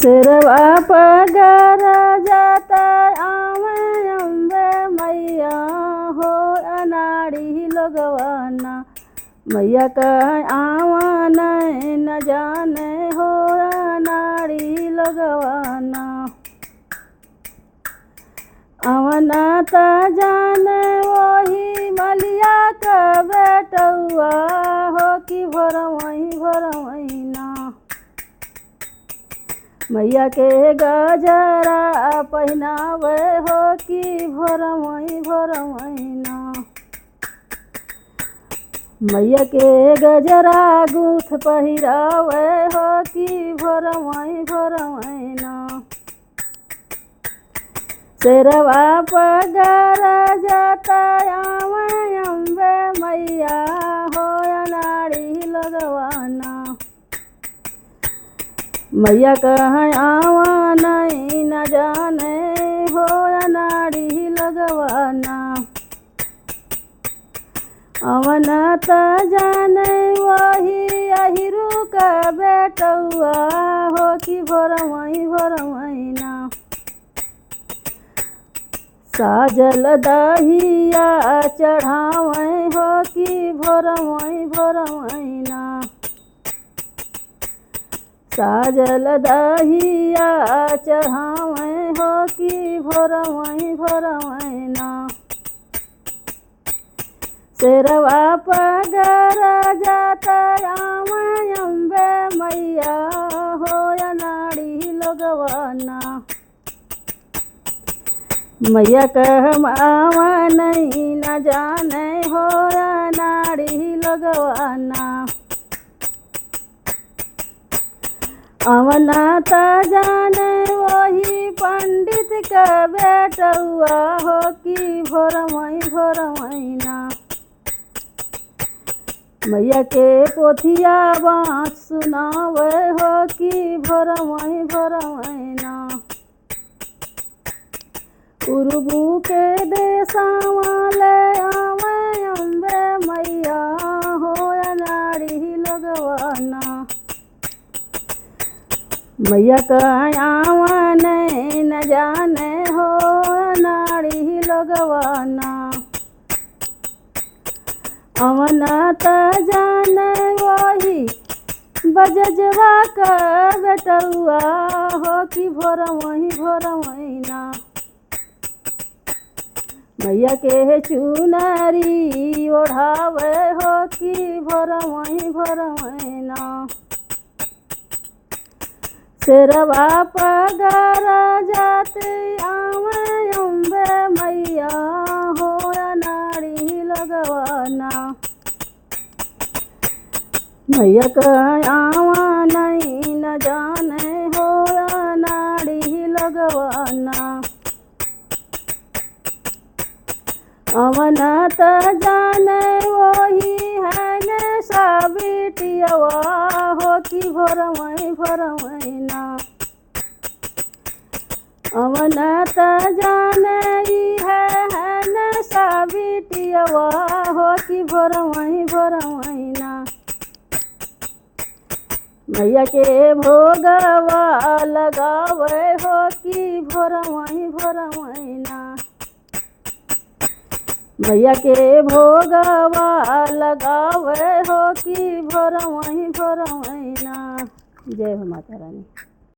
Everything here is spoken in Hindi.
शेरवा पगर जाता आवे अम्बे मैया हो अनाड़ी लगवाना। मैया कह आवा न जाने हो अनाड़ी लगवाना। आवना त जाने वही मलिया का बेटुआ हो कि भरवही ना। मैया के गजरा पहनावे हो कि भरवही ना। मैया के गजरा गूथ पहिरावे हो कि भरवही ना। शेरवा पगर जाता आवे अम्बे मैया हो अनाड़ी लगवाना। मैया कह आवा नहीं न जाने हो अनाड़ी लगवाना। आवना त जाने वही अहिरू का बेटुआ हो कि भरवही ना। साजल दहिया चढ़ावे हो कि भरवही ना। साजल दहिया चढ़ावे हो कि भरवही ना। शेरवा पगर जाता आवे अम्बे मैया हो अनाड़ी लगवाना। मैया कह आवा नहीं न जाने हो अनाड़ी लगवाना। आवना त जाने वही पंडित का बेटुआ हो कि भरवही ना। मैया के पोथिया बाँच सुनावे हो कि भरवही ना। उर्बू के देशवा ले आवे अम्बे मैया हो अनाड़ी लगवाना। मैया कह आवा नहीं न जाने हो अनाड़ी लगवाना। आवना त जाने वही बजजवा का बेटुआ हो कि भरवही ना। मैया के चुनरी ओढ़ावे हो कि भरवही ना। शेरवा पगर जाते आवे अम्बे मैया हो अनाड़ी लगवाना। मैया कह आवा नहीं न जाने हो अनाड़ी लगवाना। आवना त जाने वही है ने साबिटियवा हो कि भरवही ना। आवना त जाने है ने साबिटियवा हो कि भरवही ना। मैया के भोगवा लगावे हो कि भरवही ना। मैया के भोगवा लगावे हो कि भरवही ना। जय हो माता रानी।